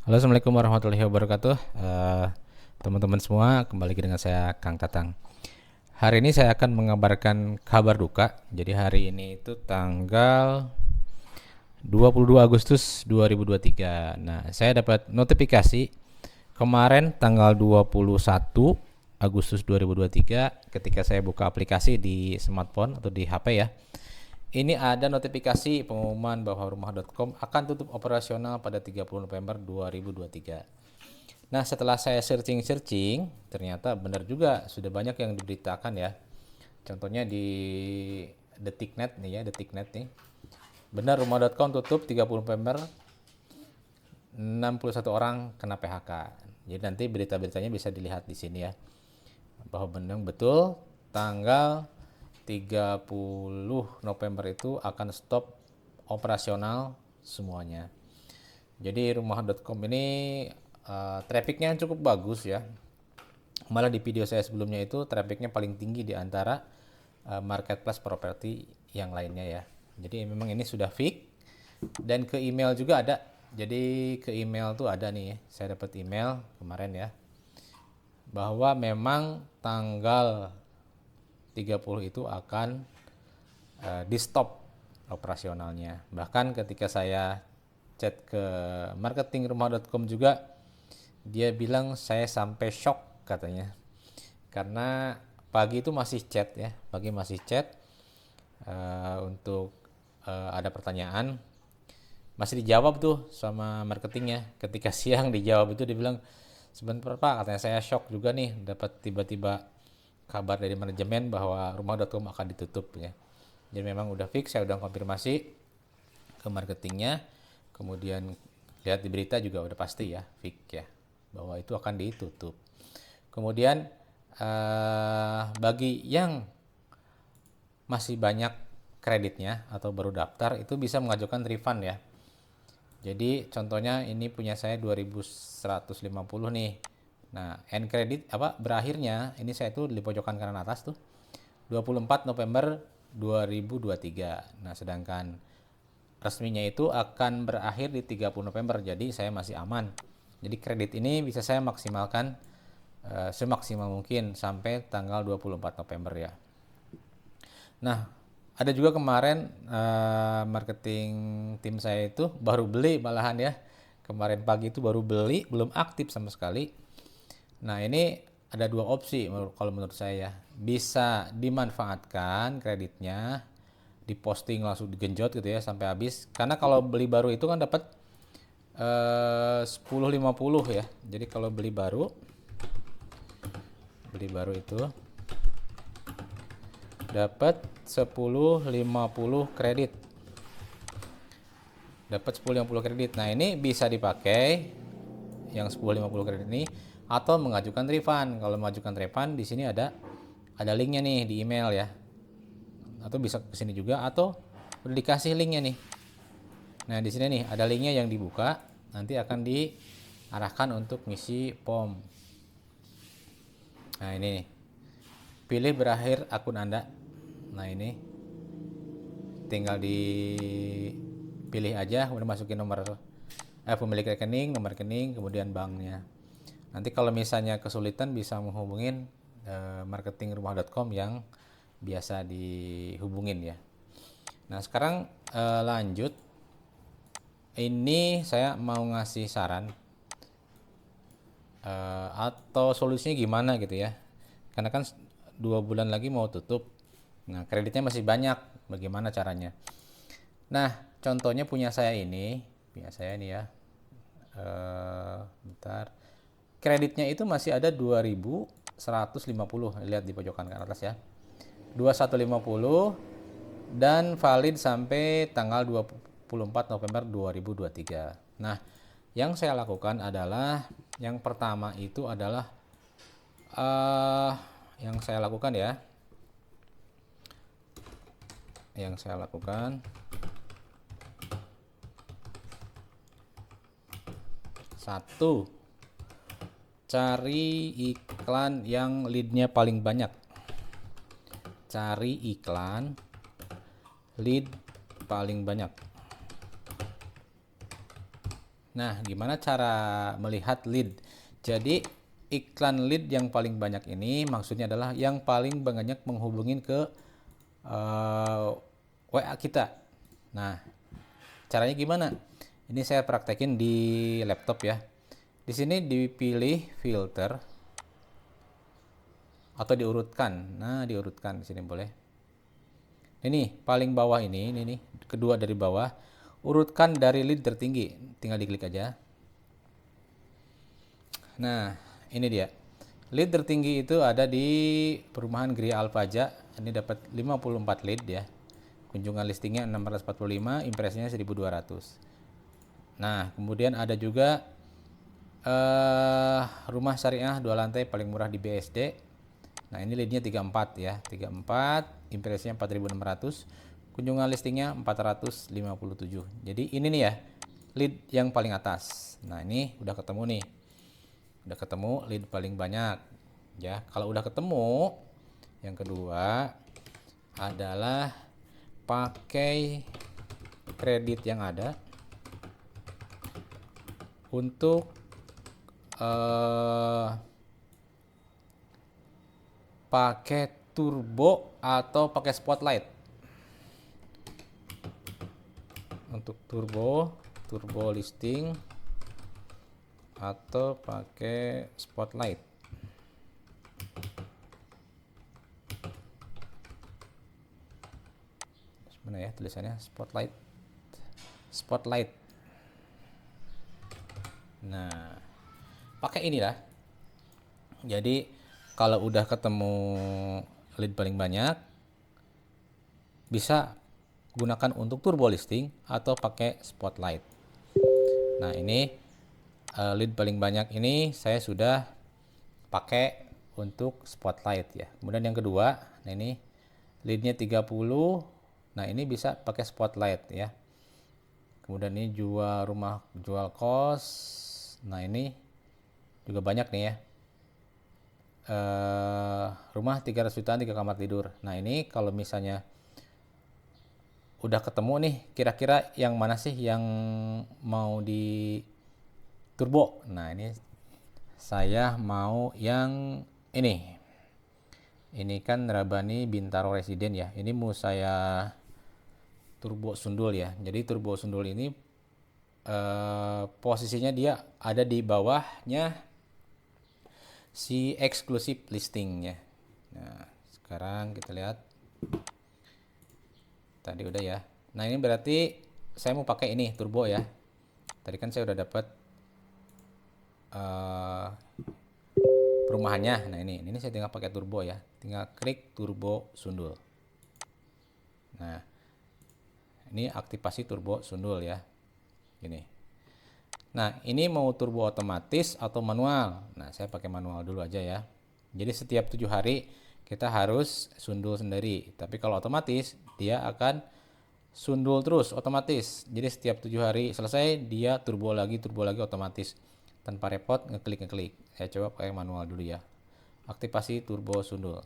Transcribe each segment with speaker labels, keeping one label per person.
Speaker 1: Halo, assalamualaikum warahmatullahi wabarakatuh. Teman-teman semua, kembali lagi dengan saya Kang Tatang. Hari ini saya akan mengabarkan kabar duka. Jadi hari ini itu tanggal 22 Agustus 2023. Nah, saya dapat notifikasi kemarin tanggal 21 Agustus 2023 ketika saya buka aplikasi di smartphone atau di HP ya. Ini ada notifikasi pengumuman bahwa rumah.com akan tutup operasional pada 30 November 2023. Nah, setelah saya searching-searching, ternyata benar juga sudah banyak yang diberitakan ya. Contohnya di Detiknet nih ya, Detiknet nih. Benar rumah.com tutup 30 November, 61 orang kena PHK. Jadi nanti berita-beritanya bisa dilihat di sini ya. Bahwa benar betul tanggal 30 November itu akan stop operasional semuanya. Jadi rumah.com ini trafficnya cukup bagus ya. Malah di video saya sebelumnya itu trafficnya paling tinggi di antara marketplace properti yang lainnya ya. Jadi memang ini sudah fix dan ke email juga ada. Jadi ke email tuh ada nih, saya dapat email kemarin ya bahwa memang tanggal 30 itu akan di stop operasionalnya. Bahkan ketika saya chat ke marketingrumah.com juga, dia bilang saya sampai shock katanya. Karena pagi itu masih chat ya, pagi masih chat untuk ada pertanyaan, masih dijawab tuh sama marketingnya. Ketika siang dijawab itu dia bilang, sebentar Pak, katanya saya shock juga nih dapat tiba-tiba kabar dari manajemen bahwa rumah.com akan ditutup ya. Jadi memang udah fix, saya udah konfirmasi ke marketingnya, kemudian lihat di berita juga udah pasti ya, fix ya, bahwa itu akan ditutup. Kemudian bagi yang masih banyak kreditnya atau baru daftar itu bisa mengajukan refund ya. Jadi contohnya ini punya saya 2150 nih. Nah, end credit apa berakhirnya ini saya tuh di pojokan kanan atas tuh 24 November 2023. Nah, sedangkan resminya itu akan berakhir di 30 November. Jadi saya masih aman. Jadi kredit ini bisa saya maksimalkan semaksimal mungkin sampai tanggal 24 November ya. Nah, ada juga kemarin marketing tim saya itu baru beli malahan ya. Kemarin pagi itu baru beli, belum aktif sama sekali. Nah, ini ada dua opsi kalau menurut saya. Bisa dimanfaatkan kreditnya, diposting langsung digenjot gitu ya sampai habis. Karena kalau beli baru itu kan dapat 10.50 ya. Jadi kalau beli baru itu dapat 10.50 kredit. Dapat 10.50 kredit. Nah, ini bisa dipakai yang 10.50 kredit ini atau mengajukan refund. Kalau mengajukan refund di sini ada linknya nih di email ya. Atau bisa ke sini juga atau udah dikasih linknya nih. Nah, di sini nih ada linknya yang dibuka, nanti akan diarahkan untuk ngisi form. Nah, ini nih. Pilih berakhir akun Anda. Nah, ini tinggal dipilih aja, kemudian masukin pemilik rekening, nomor rekening, kemudian banknya. Nanti kalau misalnya kesulitan bisa menghubungin marketingrumah.com yang biasa dihubungin ya. Nah, sekarang lanjut. Ini saya mau ngasih saran atau solusinya gimana gitu ya. Karena kan 2 bulan lagi mau tutup. Nah, kreditnya masih banyak. Bagaimana caranya? Nah, contohnya punya saya ini ya. Bentar. Kreditnya itu masih ada 2.150. Lihat di pojokan kanan atas ya. 2.150 dan valid sampai tanggal 24 November 2023. Nah, yang saya lakukan adalah yang pertama itu adalah yang saya lakukan ya. Yang saya lakukan satu, cari iklan yang leadnya paling banyak. Cari iklan lead paling banyak. Nah, gimana cara melihat lead? Jadi iklan lead yang paling banyak ini maksudnya adalah yang paling banyak menghubungin ke WA kita. Nah, caranya gimana? Ini saya praktekin di laptop ya. Di sini dipilih filter atau diurutkan. Nah, diurutkan di sini boleh. Ini paling bawah ini nih, kedua dari bawah. Urutkan dari lead tertinggi. Tinggal diklik aja. Nah, ini dia. Lead tertinggi itu ada di Perumahan Gria Alfaja. Ini dapat 54 lead ya. Kunjungan listingnya 645, impresinya 1200. Nah, kemudian ada juga rumah syariah 2 lantai paling murah di BSD. Nah, ini leadnya 34 ya. 34, impresinya 4600. Kunjungan listingnya 457. Jadi ini nih ya, lead yang paling atas. Nah, ini udah ketemu nih. Udah ketemu lead paling banyak. Ya, kalau udah ketemu, yang kedua adalah pakai kredit yang ada untuk pakai turbo atau pakai spotlight. Untuk turbo listing atau pakai spotlight. Mana ya tulisannya? Spotlight. Nah, pakai inilah. Jadi kalau udah ketemu lead paling banyak, bisa gunakan untuk turbo listing atau pakai spotlight. Nah, ini lead paling banyak ini saya sudah pakai untuk spotlight ya. Kemudian yang kedua, nah ini leadnya 30. Nah, ini bisa pakai spotlight ya. Kemudian ini jual kos. Nah, ini juga banyak nih ya. Rumah 300 jutaan 3 kamar tidur. Nah, ini kalau misalnya udah ketemu nih, kira-kira yang mana sih yang mau di turbo? Nah, ini saya mau yang ini. Ini kan Rabani Bintaro Residen ya. Ini mau saya turbo sundul ya. Jadi turbo sundul ini posisinya dia ada di bawahnya si eksklusif listingnya. Nah, sekarang kita lihat. Tadi udah ya. Nah, ini berarti saya mau pakai ini turbo ya. Tadi kan saya udah dapat perumahannya. Nah, ini saya tinggal pakai turbo ya. Tinggal klik turbo sundul. Nah, ini aktivasi turbo sundul ya. Ini. Nah, ini mau turbo otomatis atau manual. Nah, saya pakai manual dulu aja ya. Jadi setiap 7 hari kita harus sundul sendiri. Tapi kalau otomatis dia akan sundul terus otomatis. Jadi setiap 7 hari selesai dia turbo lagi otomatis. Tanpa repot ngeklik. Saya coba pakai manual dulu ya. Aktivasi turbo sundul.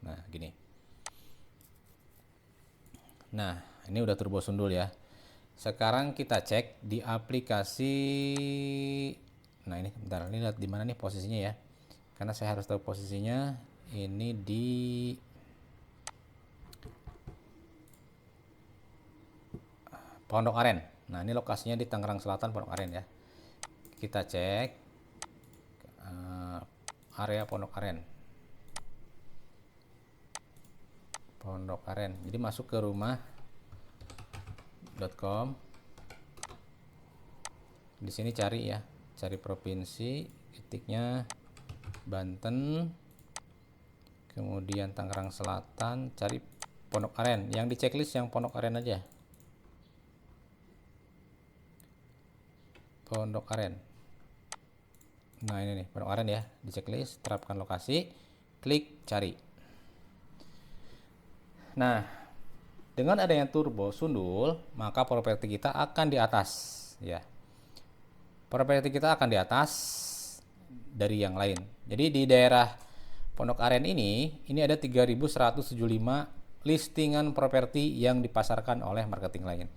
Speaker 1: Nah, gini. Nah, ini udah turbo sundul ya. Sekarang kita cek di aplikasi. Nah, ini bentar, ini lihat di mana nih posisinya ya. Karena saya harus tahu posisinya. Ini di Pondok Aren. Nah, ini lokasinya di Tangerang Selatan, Pondok Aren ya. Kita cek area Pondok Aren. Pondok Aren. Jadi masuk ke rumah.com. Di sini cari ya, cari provinsi, titiknya Banten. Kemudian Tangerang Selatan, cari Pondok Aren. Yang di checklist yang Pondok Aren aja. Pondok Aren. Nah, ini nih Pondok Aren ya, di checklist, terapkan lokasi, klik cari. Nah, dengan adanya turbo sundul, maka properti kita akan di atas ya. Properti kita akan di atas dari yang lain. Jadi di daerah Pondok Aren ini ada 3.175 listingan properti yang dipasarkan oleh marketing lain.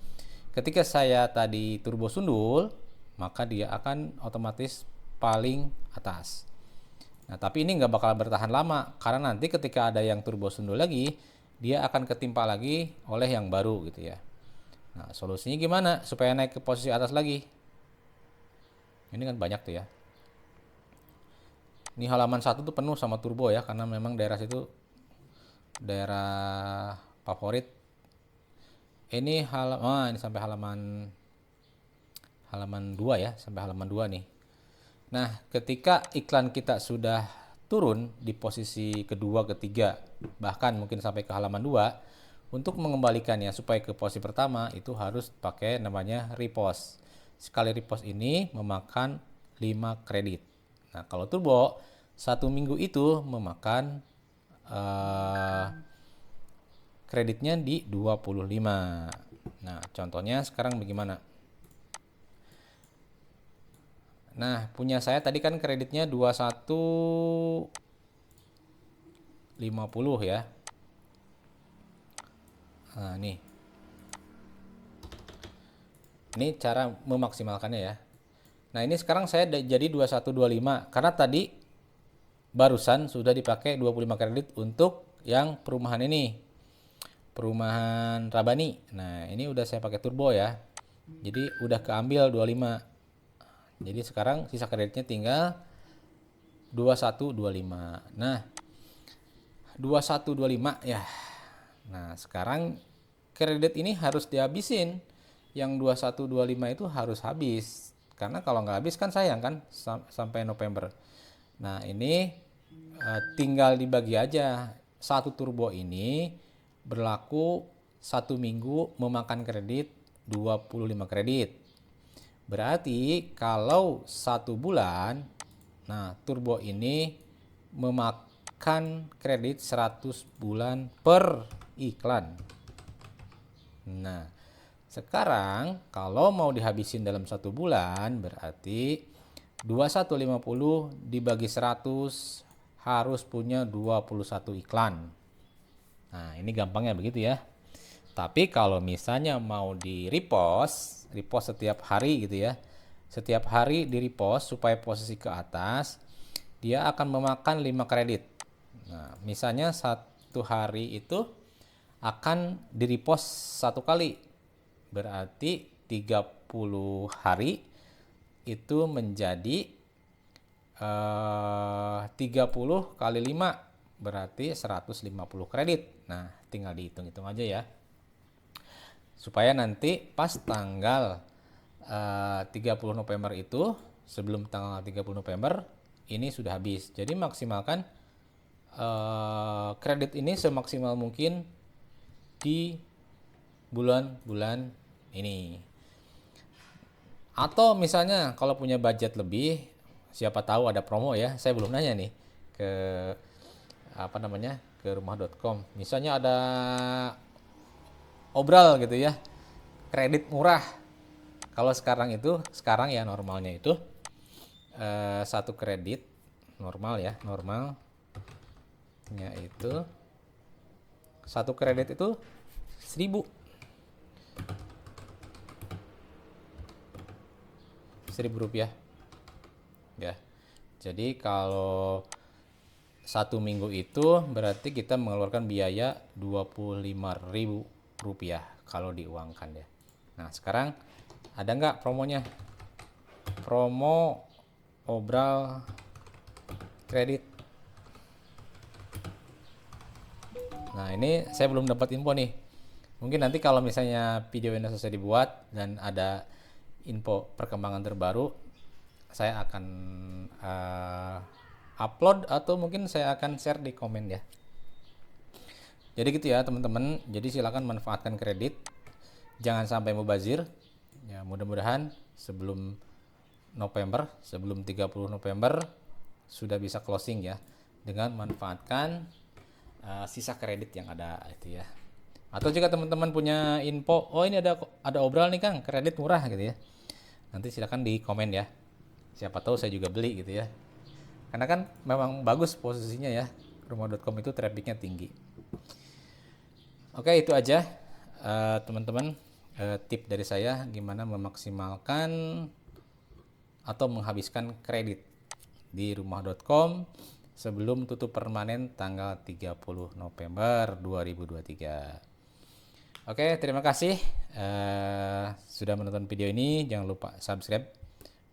Speaker 1: ketika saya tadi turbo sundul, maka dia akan otomatis paling atas. Nah, tapi ini nggak bakal bertahan lama, karena nanti ketika ada yang turbo sundul lagi, dia akan ketimpa lagi oleh yang baru gitu ya. Nah, solusinya gimana supaya naik ke posisi atas lagi? Ini kan banyak tuh ya. Ini halaman 1 tuh penuh sama turbo ya, karena memang daerah situ daerah favorit. Ini ini sampai halaman 2 ya, sampai halaman 2 nih. Nah, ketika iklan kita sudah turun di posisi kedua, ketiga, bahkan mungkin sampai ke halaman 2, untuk mengembalikannya supaya ke posisi pertama itu harus pakai namanya repost. Sekali repost ini memakan 5 kredit. Nah, kalau turbo 1 minggu itu memakan kreditnya di 25. Nah, contohnya sekarang bagaimana? Nah, punya saya tadi kan kreditnya 21.50 ya. Nah, nih. Ini cara memaksimalkannya ya. Nah, ini sekarang saya jadi 2125 karena tadi barusan sudah dipakai 25 kredit untuk yang perumahan ini. Perumahan Rabani. Nah, ini udah saya pakai turbo ya. Jadi udah keambil 25. Jadi sekarang sisa kreditnya tinggal 2125. Nah, 2125 ya. Nah, sekarang kredit ini harus dihabisin. Yang 2125 itu harus habis. Karena kalau nggak habis kan sayang kan sampai November. Nah, ini tinggal dibagi aja. Satu turbo ini berlaku 1 minggu memakan kredit 25 kredit. Berarti kalau 1 bulan, nah turbo ini memakan kredit 100 bulan per iklan. Nah, sekarang kalau mau dihabisin dalam 1 bulan berarti 2150 dibagi 100 harus punya 21 iklan. Nah, ini gampangnya begitu ya. Tapi kalau misalnya mau di repost setiap hari gitu ya. Setiap hari di repost supaya posisi ke atas, dia akan memakan 5 kredit. Nah, misalnya 1 hari itu akan di repost 1 kali. Berarti 30 hari itu menjadi 30 kali 5 berarti 150 kredit. Nah, tinggal dihitung-hitung aja ya. Supaya nanti pas tanggal 30 November itu, sebelum tanggal 30 November ini sudah habis. Jadi maksimalkan kredit ini semaksimal mungkin di bulan-bulan ini. Atau misalnya kalau punya budget lebih, siapa tahu ada promo ya. Saya belum nanya nih ke ke rumah.com. Misalnya ada obral gitu ya, kredit murah. Kalau sekarang ya normalnya itu 1 kredit normal ya, normalnya itu 1 kredit itu 1.000 rupiah ya. Jadi kalau 1 minggu itu berarti kita mengeluarkan biaya 25.000 rupiah kalau diuangkan ya. Nah, sekarang ada nggak promonya? Promo obral kredit. Nah, ini saya belum dapat info nih. Mungkin nanti kalau misalnya video ini selesai dibuat dan ada info perkembangan terbaru, saya akan upload atau mungkin saya akan share di komen ya. Jadi gitu ya teman-teman. Jadi silakan manfaatkan kredit. Jangan sampai mubazir. Ya, mudah-mudahan sebelum 30 November sudah bisa closing ya dengan manfaatkan sisa kredit yang ada itu ya. Atau jika teman-teman punya info, oh ini ada obral nih Kang, kredit murah gitu ya. Nanti silakan di komen ya. Siapa tahu saya juga beli gitu ya. Karena kan memang bagus posisinya ya. Rumah.com itu trafficnya tinggi. Oke, itu aja teman-teman tip dari saya gimana memaksimalkan atau menghabiskan kredit di rumah.com sebelum tutup permanen tanggal 30 November 2023. Oke, terima kasih sudah menonton video ini. Jangan lupa subscribe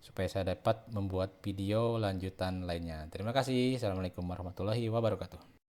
Speaker 1: supaya saya dapat membuat video lanjutan lainnya. Terima kasih. Assalamualaikum warahmatullahi wabarakatuh.